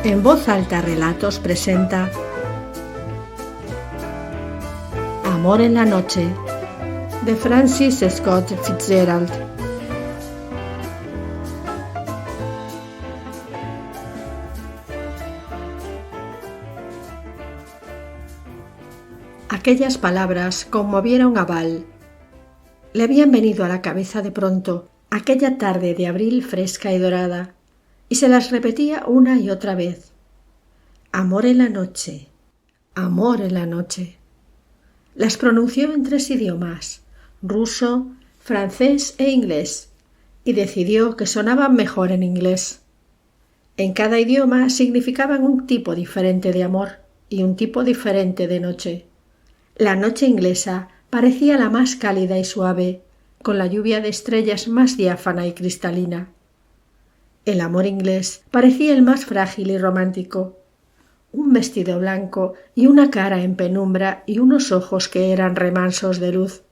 En Voz Alta Relatos presenta Amor en la noche, de Francis Scott Fitzgerald. Aquellas palabras conmovieron a Val. Le habían venido a la cabeza de pronto aquella tarde de abril fresca y dorada, y se las repetía una y otra vez. Amor en la noche, amor en la noche. Las pronunció en 3 idiomas, ruso, francés e inglés, y decidió que sonaban mejor en inglés. En cada idioma significaban un tipo diferente de amor y un tipo diferente de noche. La noche inglesa parecía la más cálida y suave, con la lluvia de estrellas más diáfana y cristalina. El amor inglés parecía el más frágil y romántico. Un vestido blanco y una cara en penumbra y unos ojos que eran remansos de luz.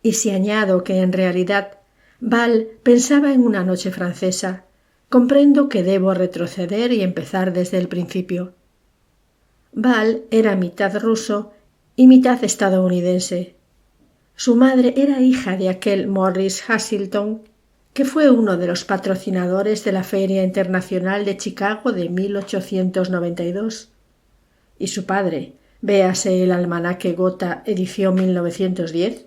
Y si añado que en realidad Val pensaba en una noche francesa, comprendo que debo retroceder y empezar desde el principio. Val era mitad ruso y mitad estadounidense. Su madre era hija de aquel Morris Hasselton, que fue uno de los patrocinadores de la Feria Internacional de Chicago de 1892, y su padre, véase el Almanaque Gotha, edición 1910,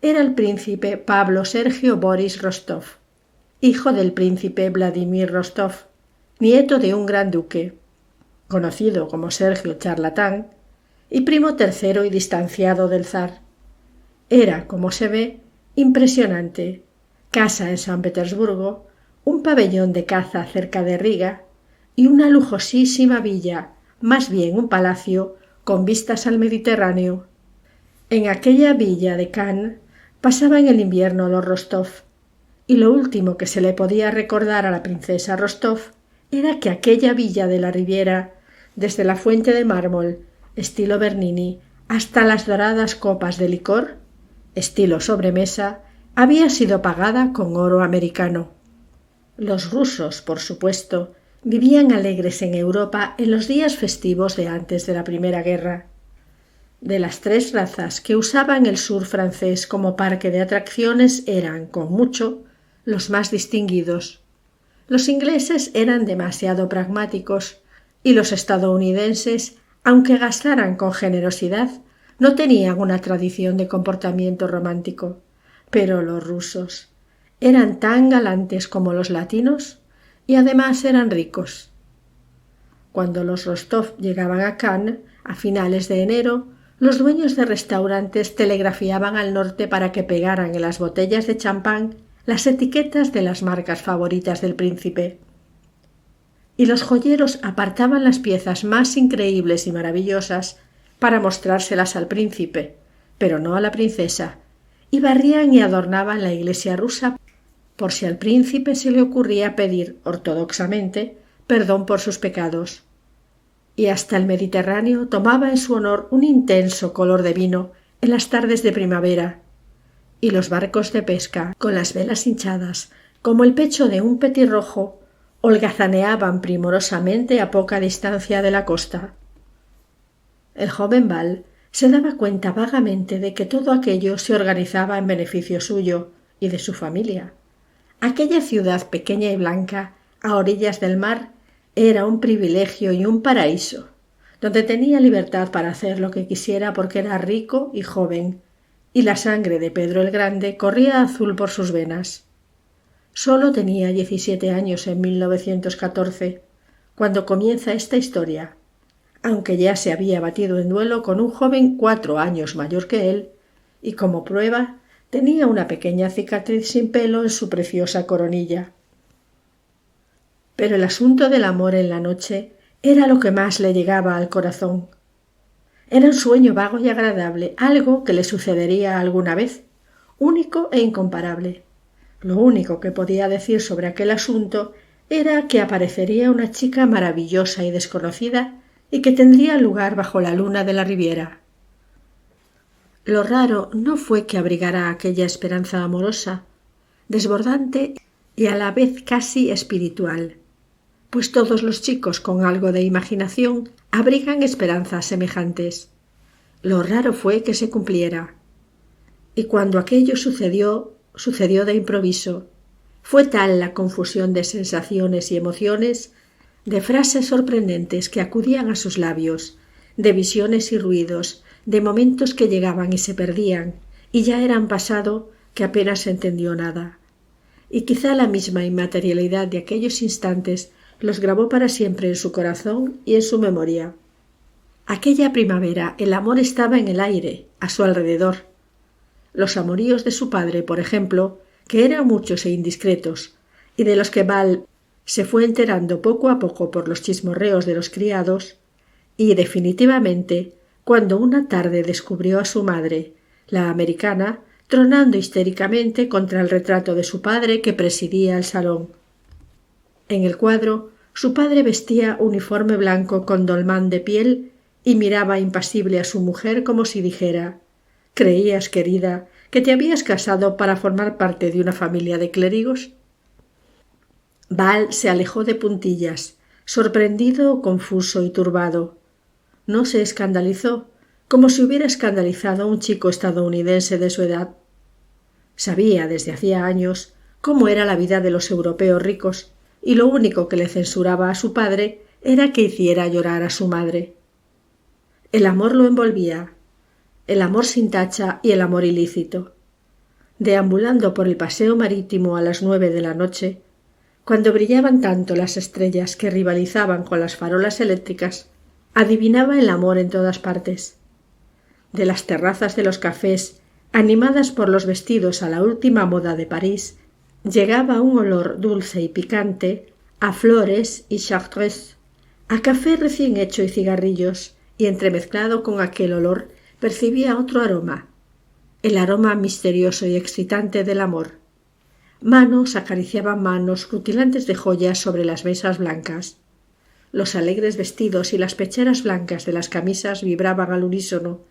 era el príncipe Pablo Sergio Boris Rostov, hijo del príncipe Vladimir Rostov, nieto de un gran duque, conocido como Sergio Charlatán, y primo tercero y distanciado del zar. Era, como se ve, impresionante. Casa en San Petersburgo, un pabellón de caza cerca de Riga y una lujosísima villa, más bien un palacio, con vistas al Mediterráneo. En aquella villa de Cannes pasaban el invierno los Rostov, y lo último que se le podía recordar a la princesa Rostov era que aquella villa de la Riviera, desde la fuente de mármol, estilo Bernini, hasta las doradas copas de licor, estilo sobremesa, había sido pagada con oro americano. Los rusos, por supuesto, vivían alegres en Europa en los días festivos de antes de la Primera Guerra. De las 3 razas que usaban el sur francés como parque de atracciones eran, con mucho, los más distinguidos. Los ingleses eran demasiado pragmáticos y los estadounidenses, aunque gastaran con generosidad, no tenían una tradición de comportamiento romántico. Pero los rusos eran tan galantes como los latinos y además eran ricos. Cuando los Rostov llegaban a Cannes a finales de enero, los dueños de restaurantes telegrafiaban al norte para que pegaran en las botellas de champán las etiquetas de las marcas favoritas del príncipe. Y los joyeros apartaban las piezas más increíbles y maravillosas para mostrárselas al príncipe, pero no a la princesa, y barrían y adornaban la iglesia rusa por si al príncipe se le ocurría pedir ortodoxamente perdón por sus pecados. Y hasta el Mediterráneo tomaba en su honor un intenso color de vino en las tardes de primavera, y los barcos de pesca, con las velas hinchadas como el pecho de un petirrojo, holgazaneaban primorosamente a poca distancia de la costa. El joven Val se daba cuenta vagamente de que todo aquello se organizaba en beneficio suyo y de su familia. Aquella ciudad pequeña y blanca, a orillas del mar, era un privilegio y un paraíso, donde tenía libertad para hacer lo que quisiera porque era rico y joven, y la sangre de Pedro el Grande corría azul por sus venas. Solo tenía 17 años en 1914, cuando comienza esta historia, aunque ya se había batido en duelo con un joven 4 años mayor que él, y como prueba tenía una pequeña cicatriz sin pelo en su preciosa coronilla. Pero el asunto del amor en la noche era lo que más le llegaba al corazón. Era un sueño vago y agradable, algo que le sucedería alguna vez, único e incomparable. Lo único que podía decir sobre aquel asunto era que aparecería una chica maravillosa y desconocida y que tendría lugar bajo la luna de la Riviera. Lo raro no fue que abrigara aquella esperanza amorosa, desbordante y a la vez casi espiritual. pues todos los chicos con algo de imaginación abrigan esperanzas semejantes. Lo raro fue que se cumpliera. Y cuando aquello sucedió de improviso. Fue tal la confusión de sensaciones y emociones, de frases sorprendentes que acudían a sus labios, de visiones y ruidos, de momentos que llegaban y se perdían, y ya eran pasado, que apenas se entendió nada. Y quizá la misma inmaterialidad de aquellos instantes los grabó para siempre en su corazón y en su memoria. Aquella primavera el amor estaba en el aire, a su alrededor. Los amoríos de su padre, por ejemplo, que eran muchos e indiscretos, y de los que Val se fue enterando poco a poco por los chismorreos de los criados, y definitivamente cuando una tarde descubrió a su madre, la americana, tronando histéricamente contra el retrato de su padre que presidía el salón. En el cuadro, su padre vestía uniforme blanco con dolmán de piel y miraba impasible a su mujer como si dijera: ¿creías, querida, que te habías casado para formar parte de una familia de clérigos? Val se alejó de puntillas, sorprendido, confuso y turbado. No se escandalizó, como si hubiera escandalizado a un chico estadounidense de su edad. Sabía desde hacía años cómo era la vida de los europeos ricos, y lo único que le censuraba a su padre era que hiciera llorar a su madre. El amor lo envolvía, el amor sin tacha y el amor ilícito. Deambulando por el paseo marítimo a las 9 de la noche, cuando brillaban tanto las estrellas que rivalizaban con las farolas eléctricas, adivinaba el amor en todas partes. De las terrazas de los cafés, animadas por los vestidos a la última moda de París, llegaba un olor dulce y picante a flores y chartreuse, a café recién hecho y cigarrillos, y entremezclado con aquel olor percibía otro aroma, el aroma misterioso y excitante del amor. Manos acariciaban manos rutilantes de joyas sobre las mesas blancas. Los alegres vestidos y las pecheras blancas de las camisas vibraban al unísono,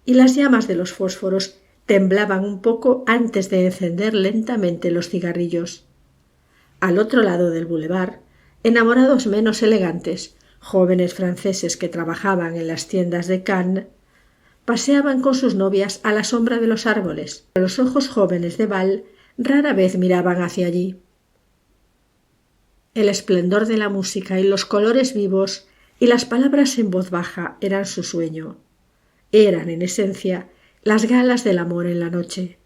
y las llamas de los fósforos temblaban un poco antes de encender lentamente los cigarrillos. Al otro lado del boulevard, enamorados menos elegantes, jóvenes franceses que trabajaban en las tiendas de Cannes, paseaban con sus novias a la sombra de los árboles. Los ojos jóvenes de Val rara vez miraban hacia allí. El esplendor de la música y los colores vivos y las palabras en voz baja eran su sueño. Eran, en esencia, las galas del amor en la noche.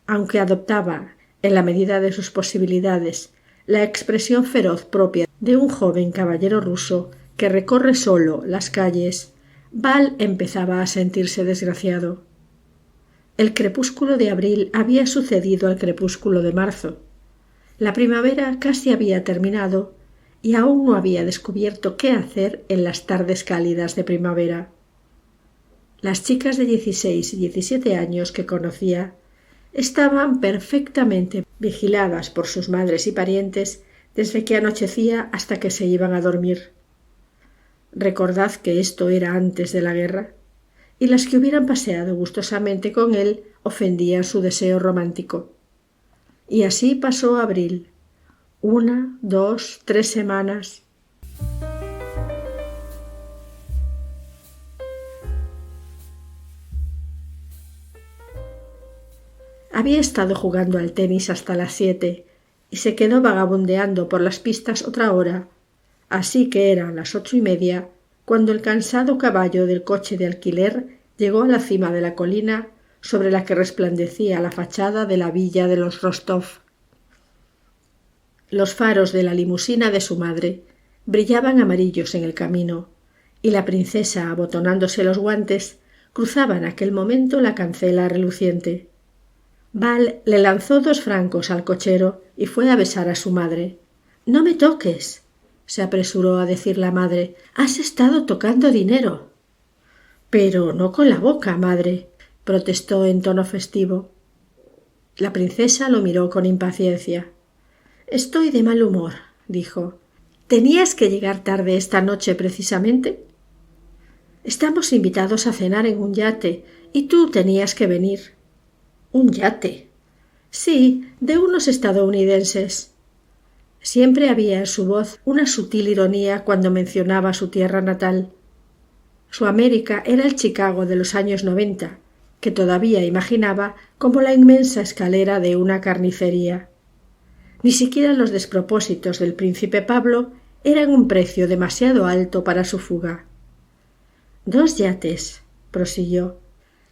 Aunque adoptaba, en la medida de sus posibilidades, la expresión feroz propia de un joven caballero ruso que recorre solo las calles, Val empezaba a sentirse desgraciado. El crepúsculo de abril había sucedido al crepúsculo de marzo. La primavera casi había terminado y aún no había descubierto qué hacer en las tardes cálidas de primavera. Las chicas de 16 y 17 años que conocía estaban perfectamente vigiladas por sus madres y parientes desde que anochecía hasta que se iban a dormir. Recordad que esto era antes de la guerra, y las que hubieran paseado gustosamente con él ofendían su deseo romántico. Y así pasó abril, 1, 2, 3 semanas. Había estado jugando al tenis hasta las 7 y se quedó vagabundeando por las pistas otra hora, así que eran las 8:30 cuando el cansado caballo del coche de alquiler llegó a la cima de la colina sobre la que resplandecía la fachada de la villa de los Rostov. Los faros de la limusina de su madre brillaban amarillos en el camino, y la princesa, abotonándose los guantes, cruzaba en aquel momento la cancela reluciente. Val le lanzó 2 francos al cochero y fue a besar a su madre. «No me toques», se apresuró a decir la madre. «Has estado tocando dinero». «Pero no con la boca, madre», protestó en tono festivo. La princesa lo miró con impaciencia. «Estoy de mal humor», dijo. «¿Tenías que llegar tarde esta noche precisamente?» «Estamos invitados a cenar en un yate y tú tenías que venir». «¿Un yate?» «Sí, de unos estadounidenses». Siempre había en su voz una sutil ironía cuando mencionaba su tierra natal. Su América era el Chicago de los años 90, que todavía imaginaba como la inmensa escalera de una carnicería. Ni siquiera los despropósitos del príncipe Pablo eran un precio demasiado alto para su fuga. 2 yates, prosiguió.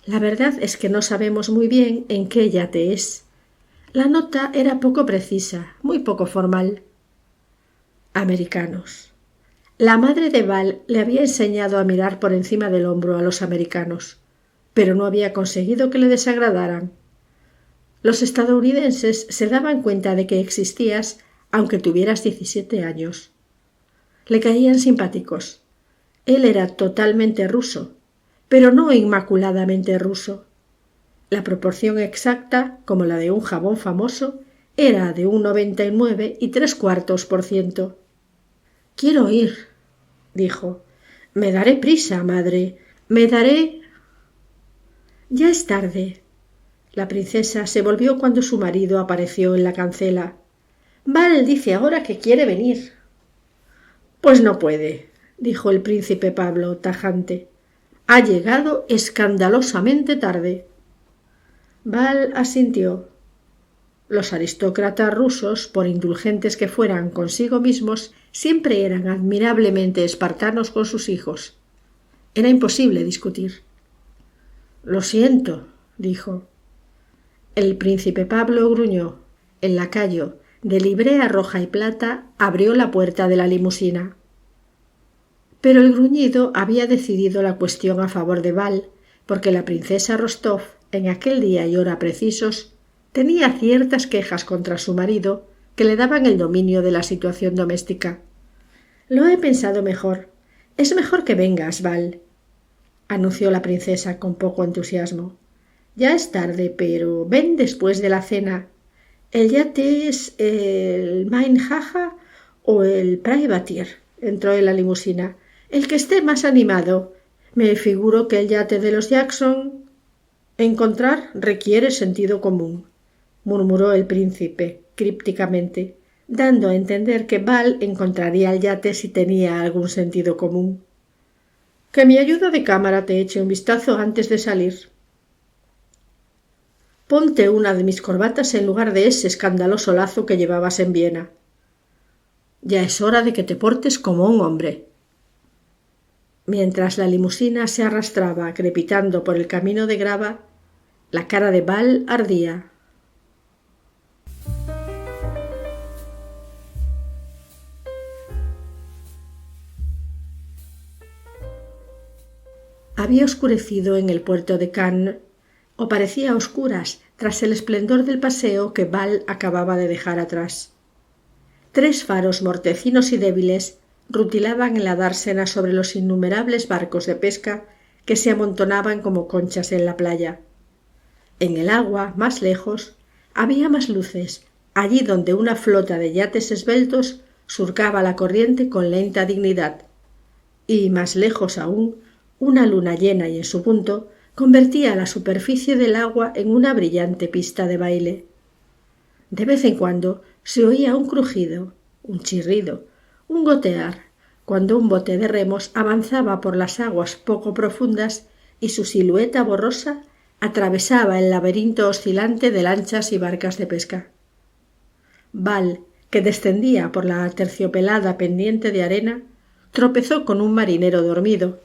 La verdad es que no sabemos muy bien en qué yate es. La nota era poco precisa, muy poco formal. Americanos. La madre de Val le había enseñado a mirar por encima del hombro a los americanos, pero no había conseguido que le desagradaran. Los estadounidenses se daban cuenta de que existías aunque tuvieras 17 años. Le caían simpáticos. Él era totalmente ruso, pero no inmaculadamente ruso. La proporción exacta, como la de un jabón famoso, era de un 99,75%. «Quiero ir», dijo. «Me daré prisa, madre. Me daré...» «Ya es tarde». La princesa se volvió cuando su marido apareció en la cancela. «Val dice ahora que quiere venir». «Pues no puede», dijo el príncipe Pablo, tajante. «Ha llegado escandalosamente tarde». Val asintió. Los aristócratas rusos, por indulgentes que fueran consigo mismos, siempre eran admirablemente espartanos con sus hijos. Era imposible discutir. «Lo siento», dijo. El príncipe Pablo gruñó. El lacayo, de librea roja y plata, abrió la puerta de la limusina. Pero el gruñido había decidido la cuestión a favor de Val, porque la princesa Rostov, en aquel día y hora precisos, tenía ciertas quejas contra su marido que le daban el dominio de la situación doméstica. «Lo he pensado mejor. Es mejor que vengas, Val», anunció la princesa con poco entusiasmo. «Ya es tarde, pero ven después de la cena. ¿El yate es el Minnehaha o el Privateer?», entró en la limusina. «El que esté más animado. Me figuro que el yate de los Jackson...» «Encontrar requiere sentido común», murmuró el príncipe crípticamente, dando a entender que Val encontraría el yate si tenía algún sentido común. «Que mi ayuda de cámara te eche un vistazo antes de salir». «Ponte una de mis corbatas en lugar de ese escandaloso lazo que llevabas en Viena. Ya es hora de que te portes como un hombre». Mientras la limusina se arrastraba crepitando por el camino de grava, la cara de Val ardía. Había oscurecido en el puerto de Cannes, o parecía a oscuras tras el esplendor del paseo que Val acababa de dejar atrás. 3 faros mortecinos y débiles rutilaban en la dársena sobre los innumerables barcos de pesca que se amontonaban como conchas en la playa. En el agua, más lejos, había más luces, allí donde una flota de yates esbeltos surcaba la corriente con lenta dignidad, y más lejos aún, una luna llena y en su punto convertía la superficie del agua en una brillante pista de baile. De vez en cuando se oía un crujido, un chirrido, un gotear, cuando un bote de remos avanzaba por las aguas poco profundas y su silueta borrosa atravesaba el laberinto oscilante de lanchas y barcas de pesca. Val, que descendía por la aterciopelada pendiente de arena, tropezó con un marinero dormido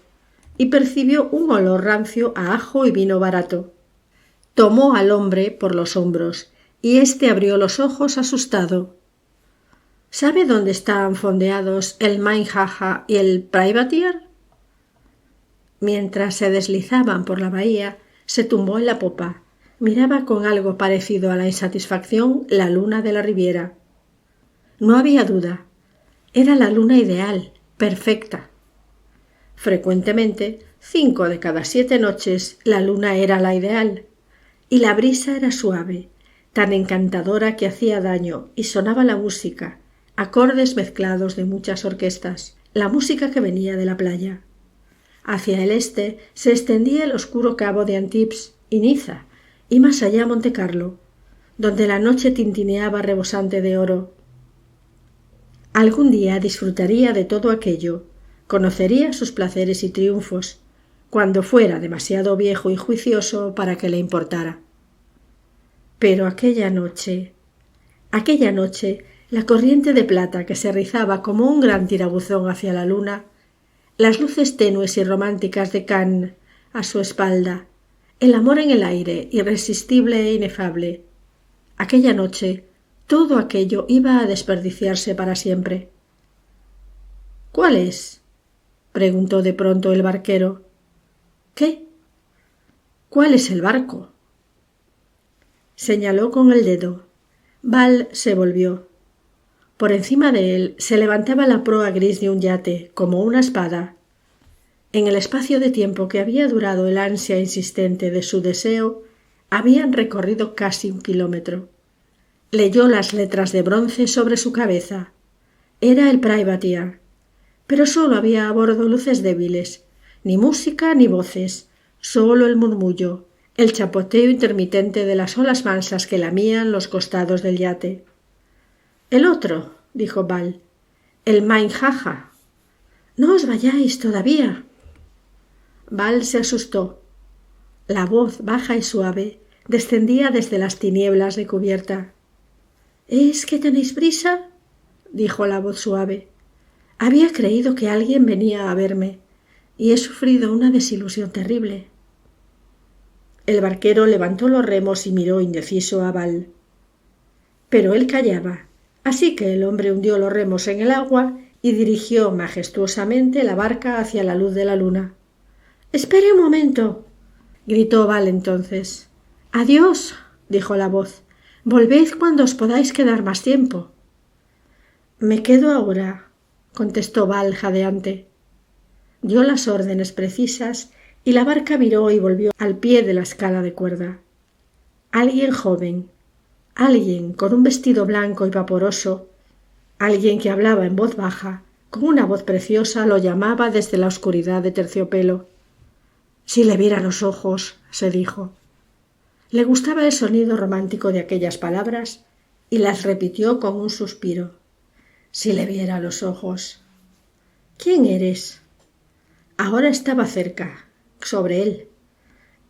y percibió un olor rancio a ajo y vino barato. Tomó al hombre por los hombros y éste abrió los ojos asustado. ¿Sabe dónde están fondeados el Minnehaha y el Privateer? Mientras se deslizaban por la bahía, se tumbó en la popa. Miraba con algo parecido a la insatisfacción la luna de la Riviera. No había duda. Era la luna ideal, perfecta. Frecuentemente, 5 de cada 7 noches, la luna era la ideal, y la brisa era suave, tan encantadora que hacía daño, y sonaba la música, acordes mezclados de muchas orquestas, la música que venía de la playa. Hacia el este se extendía el oscuro cabo de Antibes y Niza, y más allá Montecarlo, donde la noche tintineaba rebosante de oro. Algún día disfrutaría de todo aquello, conocería sus placeres y triunfos, cuando fuera demasiado viejo y juicioso para que le importara. Pero aquella noche, la corriente de plata que se rizaba como un gran tirabuzón hacia la luna, las luces tenues y románticas de Cannes a su espalda, el amor en el aire, irresistible e inefable. Aquella noche, todo aquello iba a desperdiciarse para siempre. —¿Cuál es? —preguntó de pronto el barquero. —¿Qué? —¿Cuál es el barco? Señaló con el dedo. Val se volvió. Por encima de él se levantaba la proa gris de un yate, como una espada. En el espacio de tiempo que había durado el ansia insistente de su deseo, habían recorrido casi 1 kilómetro. Leyó las letras de bronce sobre su cabeza. Era el Privateer. Pero solo había a bordo luces débiles, ni música ni voces, solo el murmullo, el chapoteo intermitente de las olas mansas que lamían los costados del yate. —El otro —dijo Val—, el Minnehaha. —No os vayáis todavía. Val se asustó. La voz baja y suave descendía desde las tinieblas de cubierta. —¿Es que tenéis prisa? —dijo la voz suave. Había creído que alguien venía a verme y he sufrido una desilusión terrible. El barquero levantó los remos y miró indeciso a Val. Pero él callaba, así que el hombre hundió los remos en el agua y dirigió majestuosamente la barca hacia la luz de la luna. —¡Espere un momento! —gritó Val entonces. —Adiós —dijo la voz—. Volved cuando os podáis quedar más tiempo. —Me quedo ahora —contestó Val jadeante. Dio las órdenes precisas y la barca viró y volvió al pie de la escala de cuerda. Alguien joven, alguien con un vestido blanco y vaporoso, alguien que hablaba en voz baja, con una voz preciosa, lo llamaba desde la oscuridad de terciopelo. Si le viera los ojos, se dijo. Le gustaba el sonido romántico de aquellas palabras y las repitió con un suspiro. Si le viera los ojos. —¿Quién eres? Ahora estaba cerca, sobre él.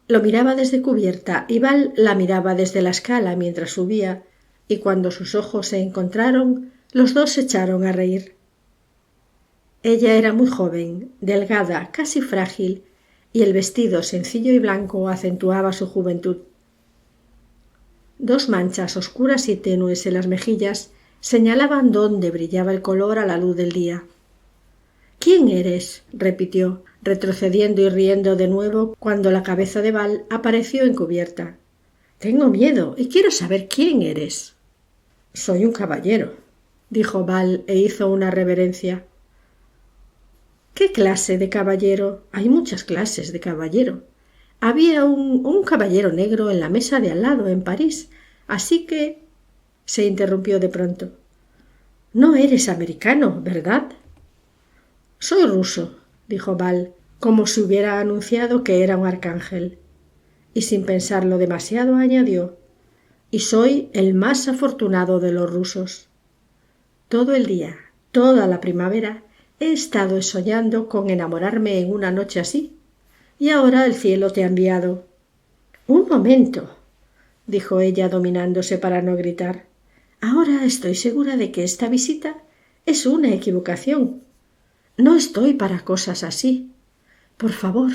Lo miraba desde cubierta y Val la miraba desde la escala mientras subía, y cuando sus ojos se encontraron, los dos se echaron a reír. Ella era muy joven, delgada, casi frágil, y el vestido sencillo y blanco acentuaba su juventud. 2 manchas oscuras y tenues en las mejillas señalaban dónde brillaba el color a la luz del día. —¿Quién eres? —repitió, retrocediendo y riendo de nuevo cuando la cabeza de Val apareció encubierta. —Tengo miedo y quiero saber quién eres. —Soy un caballero —dijo Val e hizo una reverencia. —¿Qué clase de caballero? Hay muchas clases de caballero. Había un caballero negro en la mesa de al lado en París, así que... Se interrumpió de pronto. —No eres americano, ¿verdad? —Soy ruso —dijo Val, como si hubiera anunciado que era un arcángel. Y sin pensarlo demasiado añadió: —Y soy el más afortunado de los rusos. Todo el día, toda la primavera, he estado soñando con enamorarme en una noche así, y ahora el cielo te ha enviado. —Un momento —dijo ella dominándose para no gritar—. Ahora estoy segura de que esta visita es una equivocación. No estoy para cosas así. Por favor.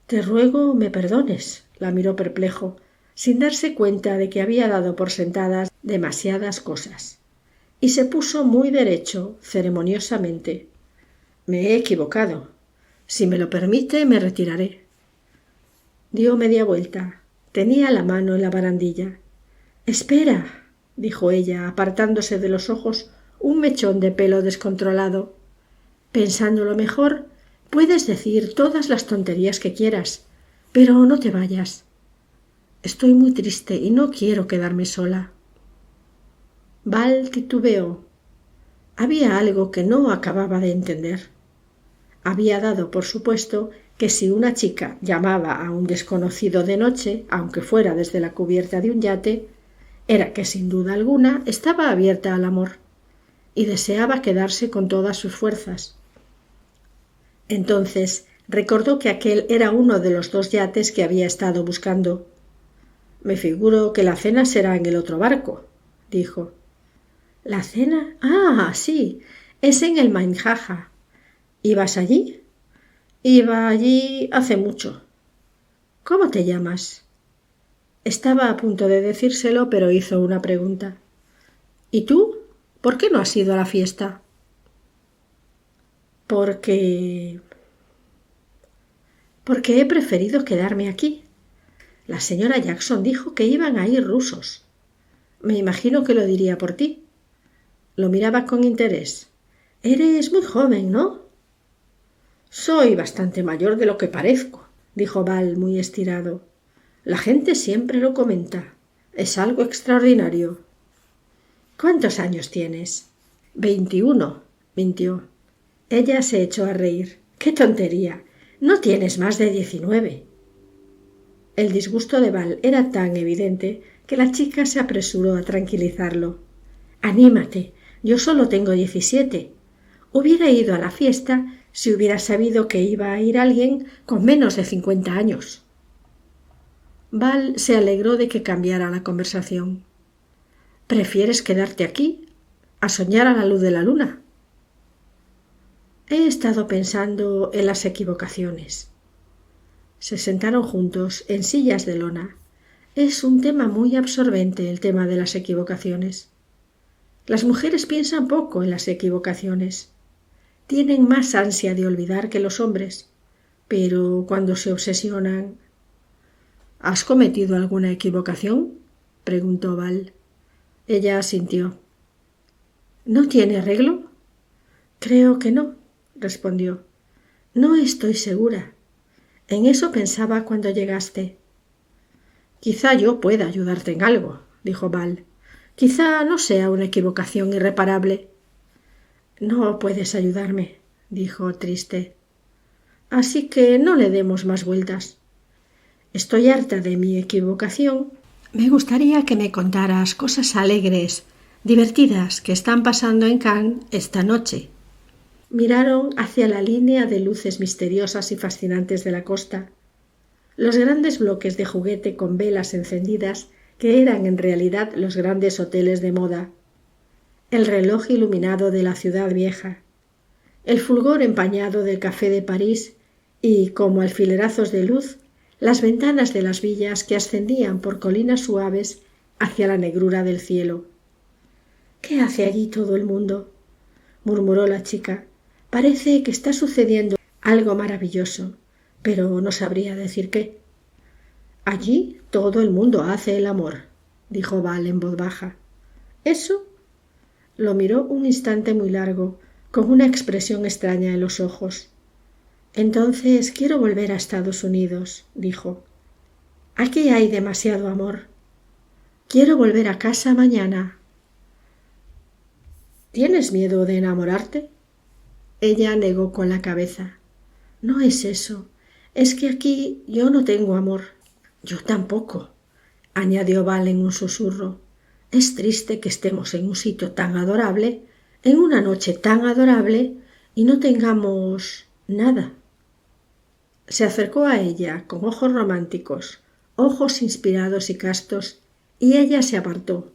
Te ruego me perdones —la miró perplejo, sin darse cuenta de que había dado por sentadas demasiadas cosas. Y se puso muy derecho, ceremoniosamente. Me he equivocado. Si me lo permite, me retiraré. Dio media vuelta. Tenía la mano en la barandilla. —Espera —dijo ella, apartándose de los ojos un mechón de pelo descontrolado—. Pensándolo mejor, puedes decir todas las tonterías que quieras, pero no te vayas. Estoy muy triste y no quiero quedarme sola. Val titubeó. Había algo que no acababa de entender. Había dado por supuesto que si una chica llamaba a un desconocido de noche, aunque fuera desde la cubierta de un yate, era que sin duda alguna estaba abierta al amor. y deseaba quedarse con todas sus fuerzas. Entonces recordó que aquel era uno de los 2 yates que había estado buscando. «Me figuro que la cena será en el otro barco», dijo. «¿La cena? Ah, sí, es en el Minnehaha. ¿Ibas allí?» «Iba allí hace mucho». «¿Cómo te llamas?» Estaba a punto de decírselo, pero hizo una pregunta. «¿Y tú? ¿Por qué no has ido a la fiesta?» Porque he preferido quedarme aquí. La señora Jackson dijo que iban a ir rusos. Me imagino que lo diría por ti. Lo miraba con interés. Eres muy joven, ¿no? Soy bastante mayor de lo que parezco, dijo Val muy estirado. La gente siempre lo comenta. Es algo extraordinario. ¿Cuántos años tienes? 21, mintió. Ella se echó a reír. ¡Qué tontería! No tienes más de 19. El disgusto de Val era tan evidente que la chica se apresuró a tranquilizarlo. «Anímate, yo solo tengo 17. Hubiera ido a la fiesta si hubiera sabido que iba a ir alguien con menos de 50 años». Val se alegró de que cambiara la conversación. «¿Prefieres quedarte aquí, a soñar a la luz de la luna?» «He estado pensando en las equivocaciones». Se sentaron juntos en sillas de lona. Es un tema muy absorbente el tema de las equivocaciones. Las mujeres piensan poco en las equivocaciones. Tienen más ansia de olvidar que los hombres, pero cuando se obsesionan... ¿Has cometido alguna equivocación?, preguntó Val. Ella asintió. ¿No tiene arreglo? Creo que no, respondió. No estoy segura. En eso pensaba cuando llegaste. Quizá yo pueda ayudarte en algo, dijo Val. Quizá no sea una equivocación irreparable. No puedes ayudarme, dijo triste. Así que no le demos más vueltas. Estoy harta de mi equivocación. Me gustaría que me contaras cosas alegres, divertidas, que están pasando en Cannes esta noche. Miraron hacia la línea de luces misteriosas y fascinantes de la costa. Los grandes bloques de juguete con velas encendidas que eran en realidad los grandes hoteles de moda. El reloj iluminado de la ciudad vieja. El fulgor empañado del Café de París y, como alfilerazos de luz, las ventanas de las villas que ascendían por colinas suaves hacia la negrura del cielo. «¿Qué hace allí todo el mundo?», murmuró la chica. «Parece que está sucediendo algo maravilloso, pero no sabría decir qué». «Allí todo el mundo hace el amor», dijo Val en voz baja. «¿Eso?». Lo miró un instante muy largo, con una expresión extraña en los ojos. «Entonces quiero volver a Estados Unidos», dijo. «Aquí hay demasiado amor. Quiero volver a casa mañana». «¿Tienes miedo de enamorarte?». Ella negó con la cabeza. «No es eso. Es que aquí yo no tengo amor». «Yo tampoco», añadió Val en un susurro. «Es triste que estemos en un sitio tan adorable, en una noche tan adorable, y no tengamos nada». Se acercó a ella con ojos románticos, ojos inspirados y castos, y ella se apartó.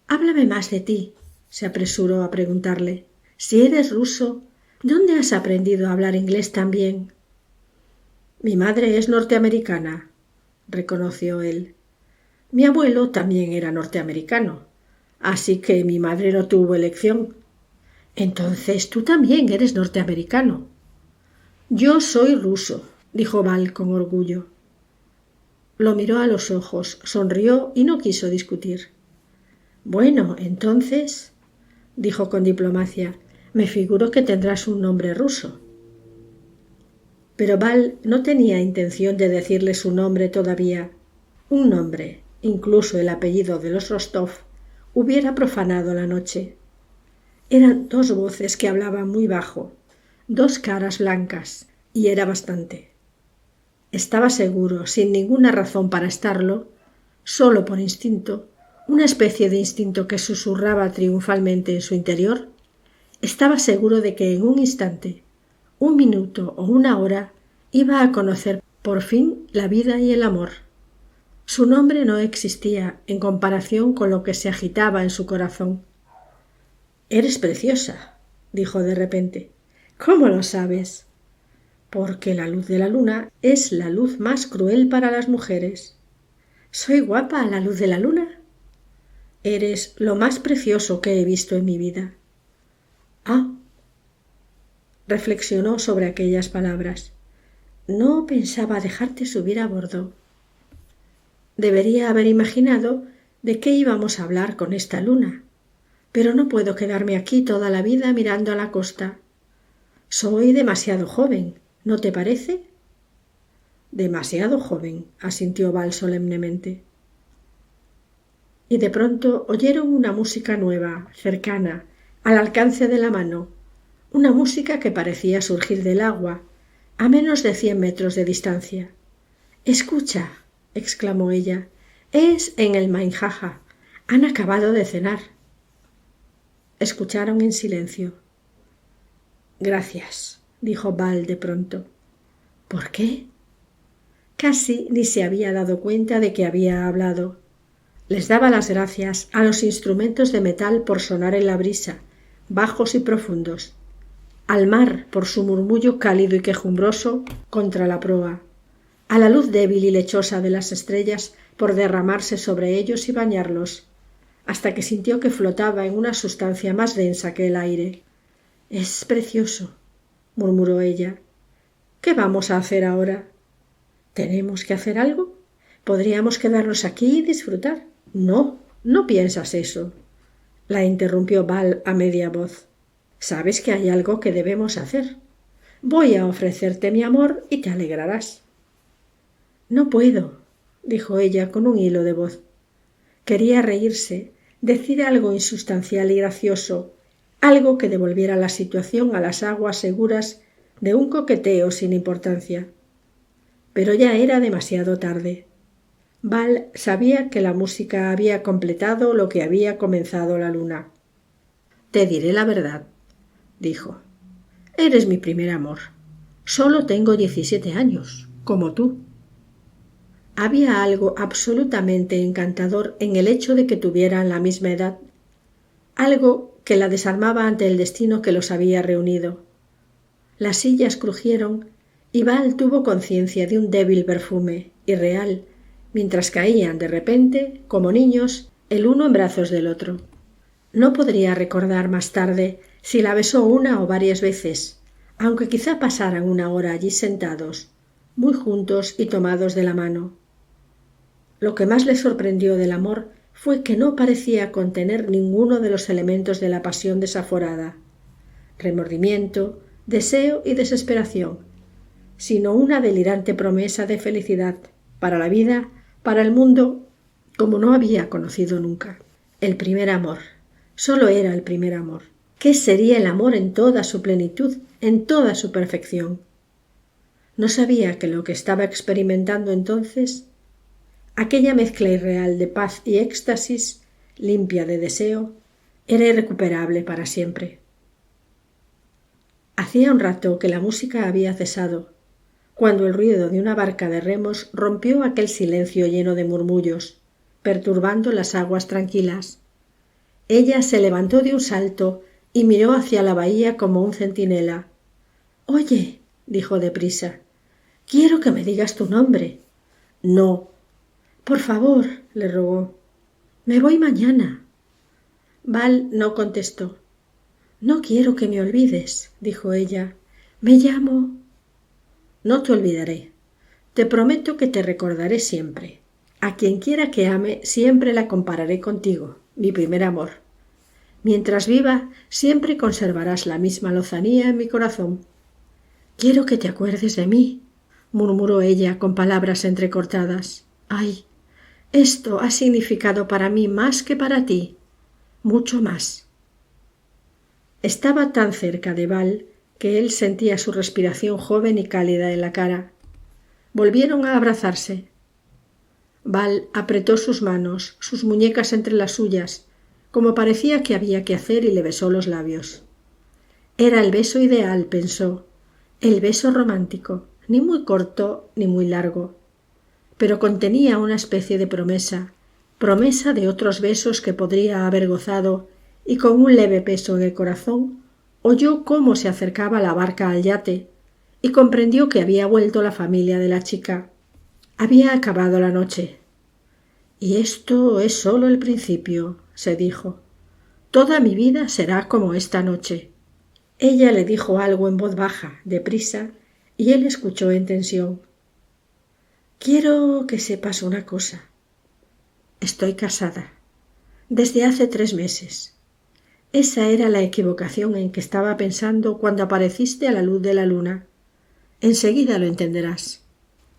«Háblame más de ti», se apresuró a preguntarle. «Si eres ruso, ¿dónde has aprendido a hablar inglés tan bien?» «Mi madre es norteamericana», reconoció él. «Mi abuelo también era norteamericano, así que mi madre no tuvo elección». «Entonces tú también eres norteamericano». «Yo soy ruso», dijo Val con orgullo. Lo miró a los ojos, sonrió y no quiso discutir. «Bueno, entonces», dijo con diplomacia, «me figuro que tendrás un nombre ruso». Pero Val no tenía intención de decirle su nombre todavía. Un nombre, incluso el apellido de los Rostov, hubiera profanado la noche. Eran 2 voces que hablaban muy bajo, 2 caras blancas, y era bastante. Estaba seguro, sin ninguna razón para estarlo, solo por instinto, una especie de instinto que susurraba triunfalmente en su interior, estaba seguro de que en un instante, un minuto o una hora, iba a conocer por fin la vida y el amor. Su nombre no existía en comparación con lo que se agitaba en su corazón. «Eres preciosa», dijo de repente. «¿Cómo lo sabes?» «Porque la luz de la luna es la luz más cruel para las mujeres». «¿Soy guapa a la luz de la luna?» «Eres lo más precioso que he visto en mi vida». «Ah», reflexionó sobre aquellas palabras. «No pensaba dejarte subir a bordo». Debería haber imaginado de qué íbamos a hablar con esta luna, pero no puedo quedarme aquí toda la vida mirando a la costa. Soy demasiado joven, ¿no te parece? Demasiado joven, asintió Val solemnemente. Y de pronto oyeron una música nueva, cercana, al alcance de la mano, una música que parecía surgir del agua, a menos de 100 metros de distancia. «Escucha», exclamó ella, «es en el Mainjaja. Han acabado de cenar». Escucharon en silencio. «Gracias», dijo Val de pronto. «¿Por qué?» Casi ni se había dado cuenta de que había hablado. Les daba las gracias a los instrumentos de metal por sonar en la brisa, bajos y profundos, al mar por su murmullo cálido y quejumbroso contra la proa, a la luz débil y lechosa de las estrellas por derramarse sobre ellos y bañarlos, hasta que sintió que flotaba en una sustancia más densa que el aire. «Es precioso», murmuró ella. «¿Qué vamos a hacer ahora?» «¿Tenemos que hacer algo? ¿Podríamos quedarnos aquí y disfrutar?» «No, no piensas eso», la interrumpió Val a media voz. «Sabes que hay algo que debemos hacer. Voy a ofrecerte mi amor y te alegrarás». «No puedo», dijo ella con un hilo de voz. Quería reírse, decir algo insustancial y gracioso, algo que devolviera la situación a las aguas seguras de un coqueteo sin importancia. Pero ya era demasiado tarde. Val sabía que la música había completado lo que había comenzado la luna. «Te diré la verdad», dijo. «Eres mi primer amor. Solo tengo 17 años, como tú». Había algo absolutamente encantador en el hecho de que tuvieran la misma edad, algo que la desarmaba ante el destino que los había reunido. Las sillas crujieron y Val tuvo conciencia de un débil perfume, irreal, mientras caían de repente, como niños, el uno en brazos del otro. No podría recordar más tarde si la besó una o varias veces, aunque quizá pasaran una hora allí sentados, muy juntos y tomados de la mano. Lo que más le sorprendió del amor fue que no parecía contener ninguno de los elementos de la pasión desaforada, remordimiento, deseo y desesperación, sino una delirante promesa de felicidad para la vida, para el mundo, como no había conocido nunca. El primer amor. Solo era el primer amor. ¿Qué sería el amor en toda su plenitud, en toda su perfección? No sabía que lo que estaba experimentando entonces, aquella mezcla irreal de paz y éxtasis, limpia de deseo, era irrecuperable para siempre. Hacía un rato que la música había cesado, cuando el ruido de una barca de remos rompió aquel silencio lleno de murmullos, perturbando las aguas tranquilas. Ella se levantó de un salto y miró hacia la bahía como un centinela. «Oye», dijo deprisa, «quiero que me digas tu nombre». «No». «Por favor», le rogó. «Me voy mañana». Val no contestó. «No quiero que me olvides», dijo ella. «Me llamo...» «No te olvidaré. Te prometo que te recordaré siempre. A quien quiera que ame, siempre la compararé contigo, mi primer amor. Mientras viva, siempre conservarás la misma lozanía en mi corazón». «Quiero que te acuerdes de mí», murmuró ella con palabras entrecortadas. «Ay, esto ha significado para mí más que para ti, mucho más». Estaba tan cerca de Val que él sentía su respiración joven y cálida en la cara. Volvieron a abrazarse. Val apretó sus manos, sus muñecas entre las suyas, como parecía que había que hacer, y le besó los labios. Era el beso ideal, pensó, el beso romántico, ni muy corto ni muy largo, pero contenía una especie de promesa de otros besos que podría haber gozado, y con un leve peso en el corazón oyó cómo se acercaba la barca al yate y comprendió que había vuelto la familia de la chica. Había acabado la noche. Y esto es solo el principio, se dijo. Toda mi vida será como esta noche. Ella le dijo algo en voz baja, deprisa, y él escuchó en tensión. Quiero que sepas una cosa. Estoy casada. Desde hace 3 meses. Esa era la equivocación en que estaba pensando cuando apareciste a la luz de la luna. Enseguida lo entenderás.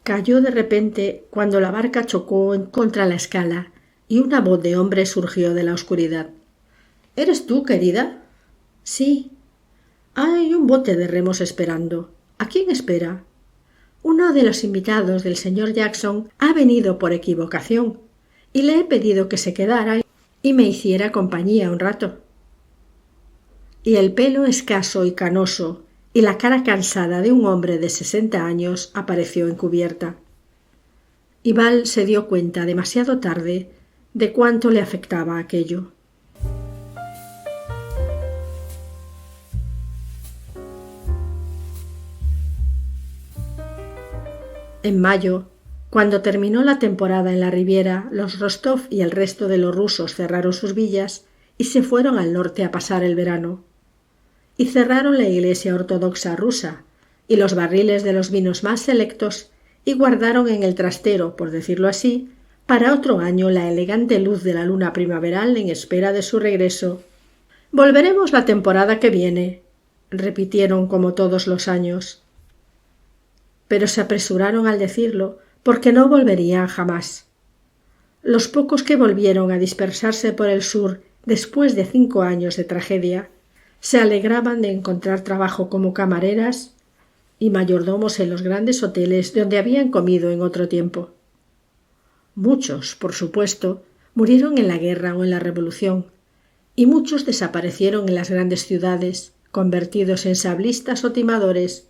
Cayó de repente cuando la barca chocó contra la escala y una voz de hombre surgió de la oscuridad. ¿Eres tú, querida? Sí. Hay un bote de remos esperando. ¿A quién espera? Uno de los invitados del señor Jackson ha venido por equivocación y le he pedido que se quedara y me hiciera compañía un rato. Y el pelo escaso y canoso y la cara cansada de un hombre de 60 años apareció encubierta. Y Val se dio cuenta demasiado tarde de cuánto le afectaba aquello. En mayo, cuando terminó la temporada en la Riviera, los Rostov y el resto de los rusos cerraron sus villas y se fueron al norte a pasar el verano. Y cerraron la iglesia ortodoxa rusa y los barriles de los vinos más selectos y guardaron en el trastero, por decirlo así, para otro año la elegante luz de la luna primaveral en espera de su regreso. «Volveremos la temporada que viene», repitieron como todos los años. Pero se apresuraron al decirlo porque no volverían jamás. Los pocos que volvieron a dispersarse por el sur después de 5 años de tragedia se alegraban de encontrar trabajo como camareras y mayordomos en los grandes hoteles donde habían comido en otro tiempo. Muchos, por supuesto, murieron en la guerra o en la revolución, y muchos desaparecieron en las grandes ciudades, convertidos en sablistas o timadores,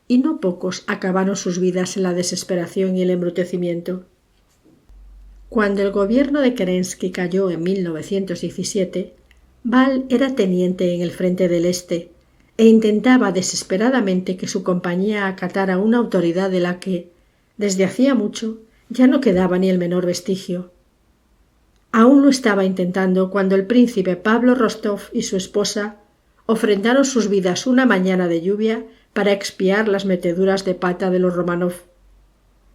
y no pocos acabaron sus vidas en la desesperación y el embrutecimiento. Cuando el gobierno de Kerensky cayó en 1917, Val era teniente en el frente del Este e intentaba desesperadamente que su compañía acatara una autoridad de la que, desde hacía mucho, ya no quedaba ni el menor vestigio. Aún lo estaba intentando cuando el príncipe Pablo Rostov y su esposa ofrendaron sus vidas una mañana de lluvia para expiar las meteduras de pata de los Romanov.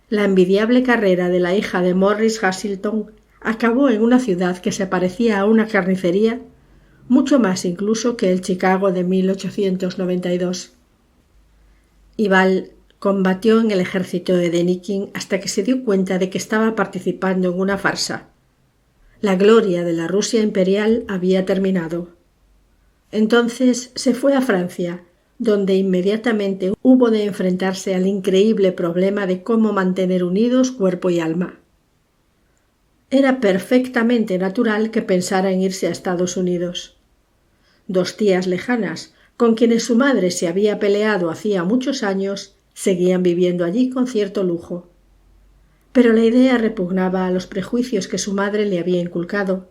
La envidiable carrera de la hija de Morris Hasselton acabó en una ciudad que se parecía a una carnicería, mucho más incluso que el Chicago de 1892. Y Val combatió en el ejército de Denikin hasta que se dio cuenta de que estaba participando en una farsa. La gloria de la Rusia imperial había terminado. Entonces se fue a Francia, donde inmediatamente hubo de enfrentarse al increíble problema de cómo mantener unidos cuerpo y alma. Era perfectamente natural que pensara en irse a Estados Unidos. 2 tías lejanas, con quienes su madre se había peleado hacía muchos años, seguían viviendo allí con cierto lujo. Pero la idea repugnaba a los prejuicios que su madre le había inculcado,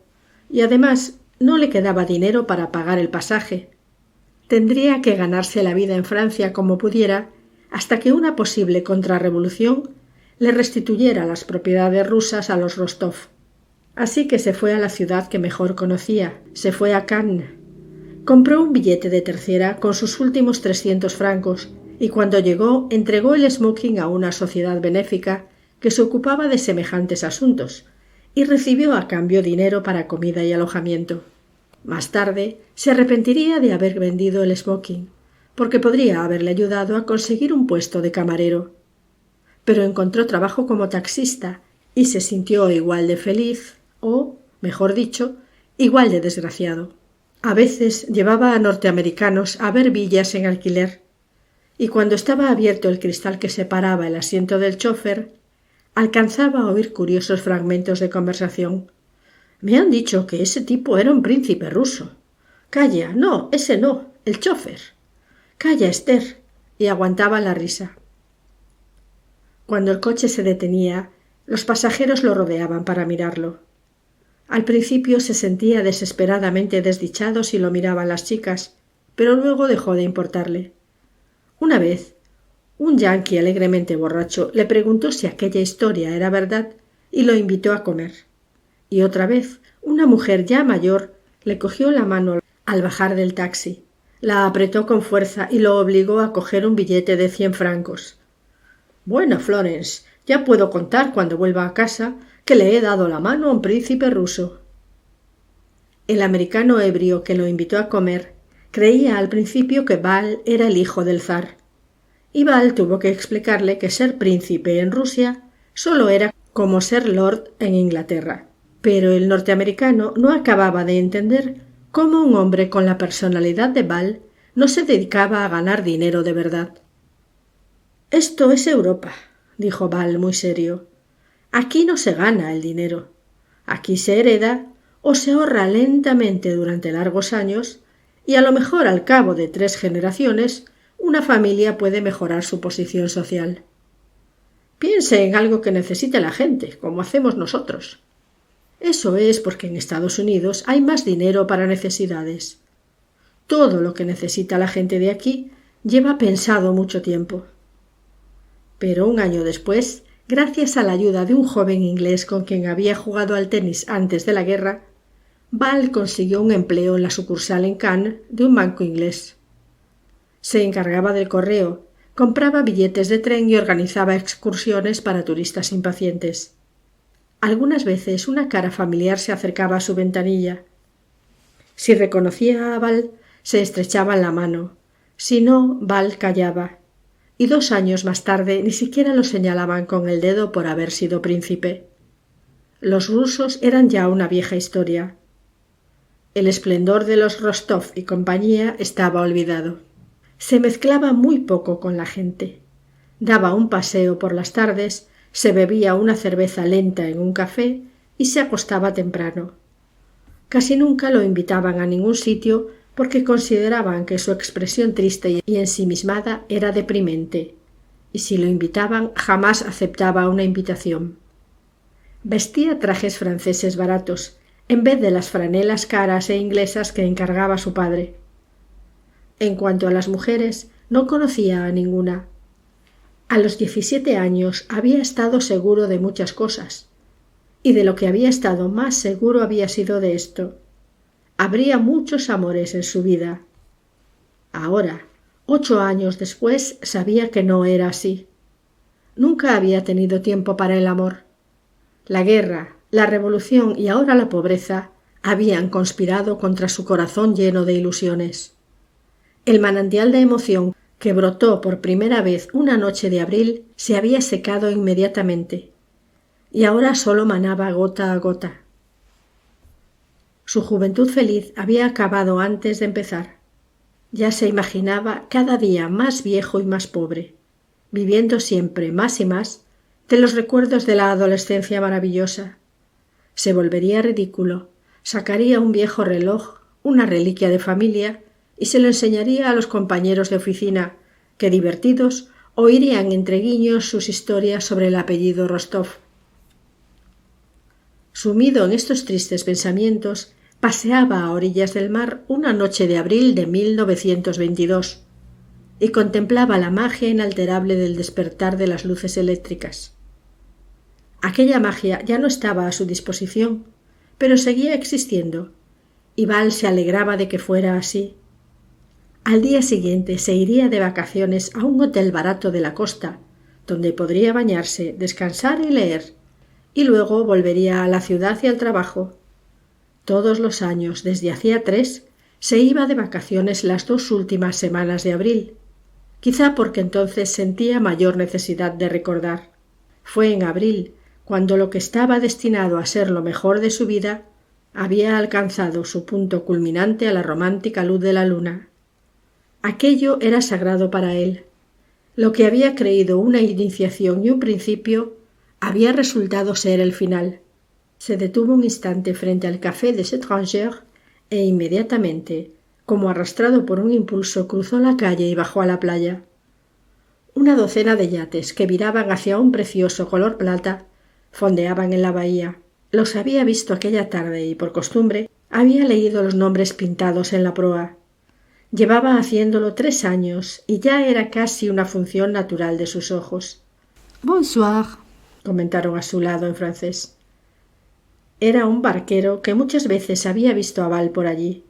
y además no le quedaba dinero para pagar el pasaje. Tendría que ganarse la vida en Francia como pudiera, hasta que una posible contrarrevolución le restituyera las propiedades rusas a los Rostov. Así que se fue a la ciudad que mejor conocía, se fue a Cannes. Compró un billete de terciera con sus últimos 300 francos y cuando llegó entregó el smoking a una sociedad benéfica que se ocupaba de semejantes asuntos y recibió a cambio dinero para comida y alojamiento. Más tarde se arrepentiría de haber vendido el smoking, porque podría haberle ayudado a conseguir un puesto de camarero. Pero encontró trabajo como taxista y se sintió igual de feliz o, mejor dicho, igual de desgraciado. A veces llevaba a norteamericanos a ver villas en alquiler, y cuando estaba abierto el cristal que separaba el asiento del chófer, alcanzaba a oír curiosos fragmentos de conversación. Me han dicho que ese tipo era un príncipe ruso. Calla, no, ese no, el chofer. Calla, Esther. Y aguantaba la risa. Cuando el coche se detenía, los pasajeros lo rodeaban para mirarlo. Al principio se sentía desesperadamente desdichado si lo miraban las chicas, pero luego dejó de importarle. Una vez, un yanqui alegremente borracho le preguntó si aquella historia era verdad y lo invitó a comer. Y otra vez, una mujer ya mayor le cogió la mano al bajar del taxi, la apretó con fuerza y lo obligó a coger un billete de 100 francos. Bueno, Florence, ya puedo contar cuando vuelva a casa que le he dado la mano a un príncipe ruso. El americano ebrio que lo invitó a comer creía al principio que Val era el hijo del zar, y Val tuvo que explicarle que ser príncipe en Rusia solo era como ser lord en Inglaterra. Pero el norteamericano no acababa de entender cómo un hombre con la personalidad de Val no se dedicaba a ganar dinero de verdad. «Esto es Europa», dijo Val muy serio. «Aquí no se gana el dinero. Aquí se hereda o se ahorra lentamente durante largos años y a lo mejor al cabo de 3 generaciones una familia puede mejorar su posición social. Piense en algo que necesite la gente, como hacemos nosotros. Eso es porque en Estados Unidos hay más dinero para necesidades. Todo lo que necesita la gente de aquí lleva pensado mucho tiempo». Pero un año después, gracias a la ayuda de un joven inglés con quien había jugado al tenis antes de la guerra, Val consiguió un empleo en la sucursal en Cannes de un banco inglés. Se encargaba del correo, compraba billetes de tren y organizaba excursiones para turistas impacientes. Algunas veces una cara familiar se acercaba a su ventanilla. Si reconocía a Val, se estrechaban la mano. Si no, Val callaba. Y 2 años más tarde ni siquiera lo señalaban con el dedo por haber sido príncipe. Los rusos eran ya una vieja historia. El esplendor de los Rostov y compañía estaba olvidado. Se mezclaba muy poco con la gente. Daba un paseo por las tardes, se bebía una cerveza lenta en un café y se acostaba temprano. Casi nunca lo invitaban a ningún sitio porque consideraban que su expresión triste y ensimismada era deprimente, y si lo invitaban jamás aceptaba una invitación. Vestía trajes franceses baratos, en vez de las franelas caras e inglesas que encargaba su padre. En cuanto a las mujeres, no conocía a ninguna. A los 17 años había estado seguro de muchas cosas, y de lo que había estado más seguro había sido de esto. Habría muchos amores en su vida. Ahora, 8 años después, sabía que no era así. Nunca había tenido tiempo para el amor. La guerra, la revolución y ahora la pobreza habían conspirado contra su corazón lleno de ilusiones. El manantial de emoción que brotó por primera vez una noche de abril se había secado inmediatamente, y ahora solo manaba gota a gota. Su juventud feliz había acabado antes de empezar. Ya se imaginaba cada día más viejo y más pobre, viviendo siempre más y más de los recuerdos de la adolescencia maravillosa. Se volvería ridículo, sacaría un viejo reloj, una reliquia de familia, y se lo enseñaría a los compañeros de oficina, que, divertidos, oirían entre guiños sus historias sobre el apellido Rostov. Sumido en estos tristes pensamientos, paseaba a orillas del mar una noche de abril de 1922 y contemplaba la magia inalterable del despertar de las luces eléctricas. Aquella magia ya no estaba a su disposición, pero seguía existiendo, y Val se alegraba de que fuera así. Al día siguiente se iría de vacaciones a un hotel barato de la costa, donde podría bañarse, descansar y leer, y luego volvería a la ciudad y al trabajo. Todos los años, desde hacía 3, se iba de vacaciones las 2 últimas semanas de abril, quizá porque entonces sentía mayor necesidad de recordar. Fue en abril cuando lo que estaba destinado a ser lo mejor de su vida había alcanzado su punto culminante a la romántica luz de la luna. Aquello era sagrado para él. Lo que había creído una iniciación y un principio, Había resultado ser el final. Se detuvo un instante frente al Café des Étrangers e inmediatamente, como arrastrado por un impulso, cruzó la calle y bajó a la playa. Una docena de yates que viraban hacia un precioso color plata fondeaban en la bahía. Los había visto aquella tarde y, por costumbre, había leído los nombres pintados en la proa. Llevaba haciéndolo 3 años y ya era casi una función natural de sus ojos. «Bonsoir», comentaron a su lado en francés. Era un barquero que muchas veces había visto a Val por allí.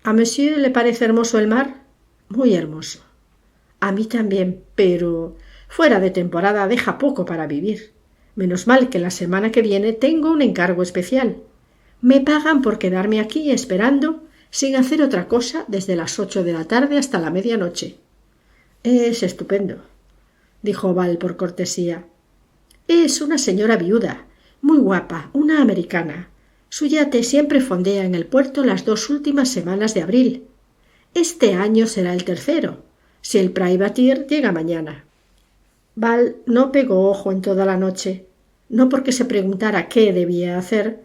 «¿A monsieur le parece hermoso el mar?» «Muy hermoso». «A mí también, pero fuera de temporada deja poco para vivir. Menos mal que la semana que viene tengo un encargo especial. Me pagan por quedarme aquí esperando sin hacer otra cosa desde las 8 de la tarde hasta la medianoche». «Es estupendo», dijo Val por cortesía. «Es una señora viuda, muy guapa, una americana. Su yate siempre fondea en el puerto las 2 últimas semanas de abril. Este año será el tercero, si el privateer llega mañana». Val no pegó ojo en toda la noche, no porque se preguntara qué debía hacer,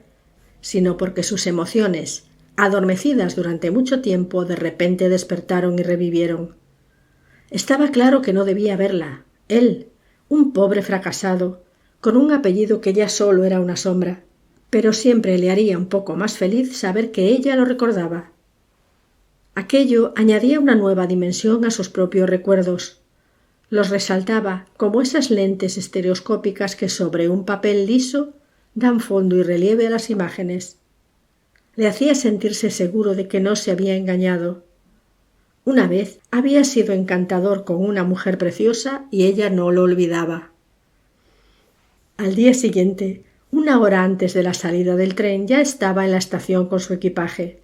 sino porque sus emociones, adormecidas durante mucho tiempo, de repente despertaron y revivieron. Estaba claro que no debía verla, él, un pobre fracasado, con un apellido que ya solo era una sombra, pero siempre le haría un poco más feliz saber que ella lo recordaba. Aquello añadía una nueva dimensión a sus propios recuerdos. Los resaltaba como esas lentes estereoscópicas que sobre un papel liso dan fondo y relieve a las imágenes. Le hacía sentirse seguro de que no se había engañado. Una vez había sido encantador con una mujer preciosa y ella no lo olvidaba. Al día siguiente, 1 hora antes de la salida del tren, ya estaba en la estación con su equipaje.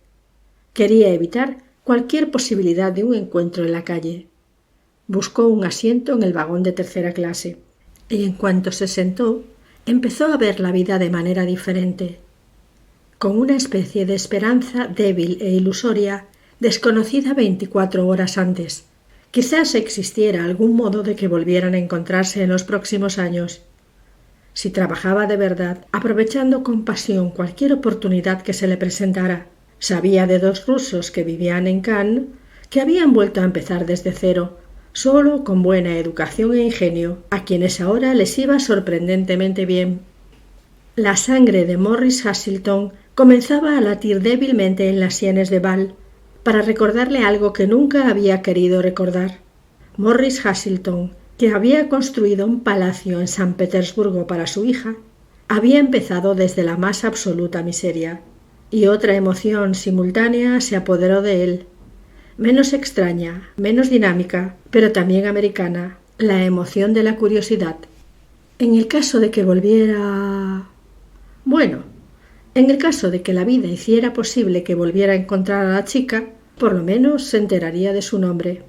Quería evitar cualquier posibilidad de un encuentro en la calle. Buscó un asiento en el vagón de tercera clase y en cuanto se sentó, empezó a ver la vida de manera diferente, con una especie de esperanza débil e ilusoria, desconocida 24 horas antes. Quizás existiera algún modo de que volvieran a encontrarse en los próximos años. Si trabajaba de verdad, aprovechando con pasión cualquier oportunidad que se le presentara. Sabía de 2 rusos que vivían en Cannes, que habían vuelto a empezar desde cero, solo con buena educación e ingenio, a quienes ahora les iba sorprendentemente bien. La sangre de Morris Hasselton comenzaba a latir débilmente en las sienes de Val, para recordarle algo que nunca había querido recordar. Morris Hasselton, que había construido un palacio en San Petersburgo para su hija, había empezado desde la más absoluta miseria, y otra emoción simultánea se apoderó de él, menos extraña, menos dinámica, pero también americana, la emoción de la curiosidad. En el caso de que volviera... Bueno, en el caso de que la vida hiciera posible que volviera a encontrar a la chica, por lo menos se enteraría de su nombre.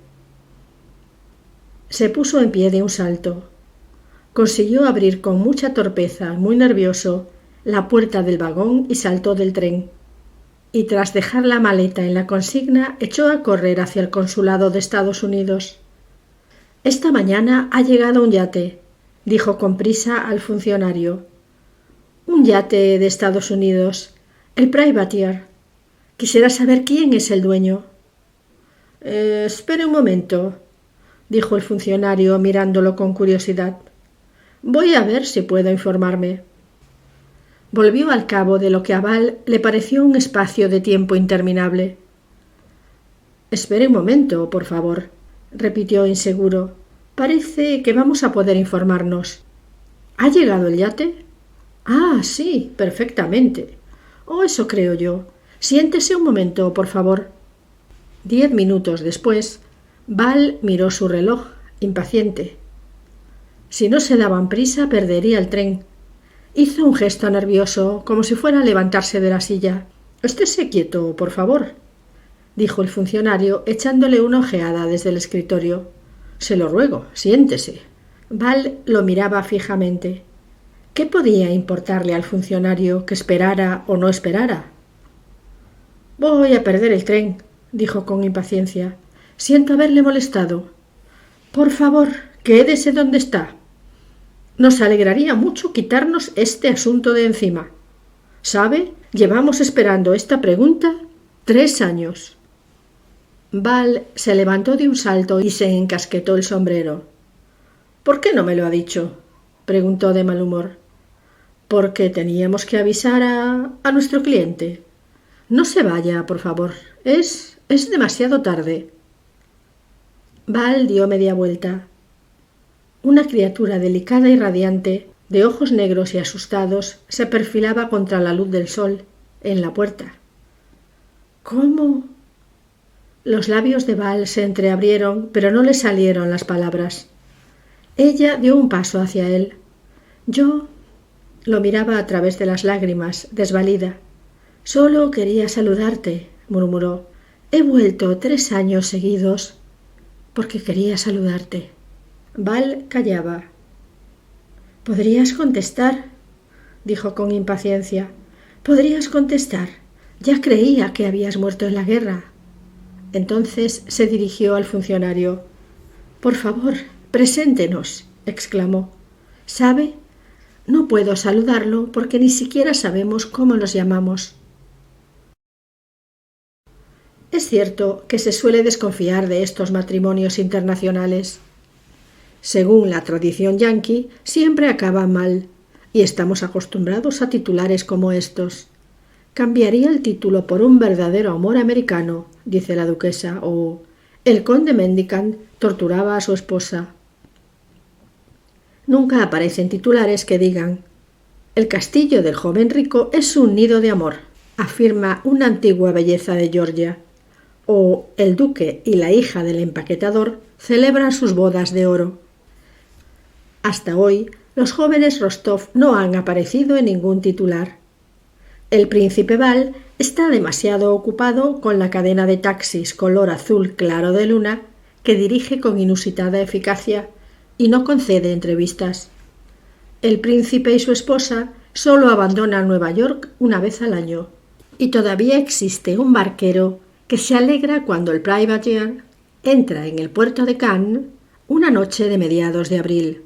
Se puso en pie de un salto. Consiguió abrir con mucha torpeza, muy nervioso, la puerta del vagón y saltó del tren. Y tras dejar la maleta en la consigna, echó a correr hacia el consulado de Estados Unidos. «Esta mañana ha llegado un yate», dijo con prisa al funcionario. «Un yate de Estados Unidos, el privateer. Quisiera saber quién es el dueño». «Espere un momento», dijo el funcionario mirándolo con curiosidad. «Voy a ver si puedo informarme». Volvió al cabo de lo que a Val le pareció un espacio de tiempo interminable. «Espere un momento, por favor», repitió inseguro. «Parece que vamos a poder informarnos». «¿Ha llegado el yate?» «Ah, sí, perfectamente». «Oh, eso creo yo. Siéntese un momento, por favor». 10 minutos después, Val miró su reloj, impaciente. Si no se daban prisa, perdería el tren. Hizo un gesto nervioso, como si fuera a levantarse de la silla. «Estése quieto, por favor», dijo el funcionario, echándole una ojeada desde el escritorio. «Se lo ruego, siéntese». Val lo miraba fijamente. ¿Qué podía importarle al funcionario que esperara o no esperara? «Voy a perder el tren», dijo con impaciencia. «Siento haberle molestado». «Por favor, quédese donde está». Nos alegraría mucho quitarnos este asunto de encima. ¿Sabe? Llevamos esperando esta pregunta 3 años. Val se levantó de un salto y se encasquetó el sombrero. ¿Por qué no me lo ha dicho?, preguntó de mal humor. Porque teníamos que avisar a nuestro cliente. No se vaya, por favor. Es demasiado tarde. Val dio media vuelta. Una criatura delicada y radiante, de ojos negros y asustados, se perfilaba contra la luz del sol, en la puerta. ¿Cómo? Los labios de Val se entreabrieron, pero no le salieron las palabras. Ella dio un paso hacia él. Yo lo miraba a través de las lágrimas, desvalida. Solo quería saludarte, murmuró. He vuelto 3 años seguidos porque quería saludarte. Val callaba. «Podrías contestar», dijo con impaciencia. «Podrías contestar. Ya creía que habías muerto en la guerra». Entonces se dirigió al funcionario. «Por favor, preséntenos», exclamó. «¿Sabe? No puedo saludarlo porque ni siquiera sabemos cómo nos llamamos». Es cierto que se suele desconfiar de estos matrimonios internacionales. Según la tradición yanqui, siempre acaban mal, y estamos acostumbrados a titulares como estos. Cambiaría el título por Un verdadero amor americano, dice la duquesa, o El conde Mendicant torturaba a su esposa. Nunca aparecen titulares que digan El castillo del joven rico es un nido de amor, afirma una antigua belleza de Georgia, o El duque y la hija del empaquetador celebran sus bodas de oro. Hasta hoy, los jóvenes Rostov no han aparecido en ningún titular. El príncipe Val está demasiado ocupado con la cadena de taxis color azul claro de luna que dirige con inusitada eficacia y no concede entrevistas. El príncipe y su esposa solo abandonan Nueva York una vez al año, y todavía existe un barquero que se alegra cuando el privateer entra en el puerto de Cannes una noche de mediados de abril.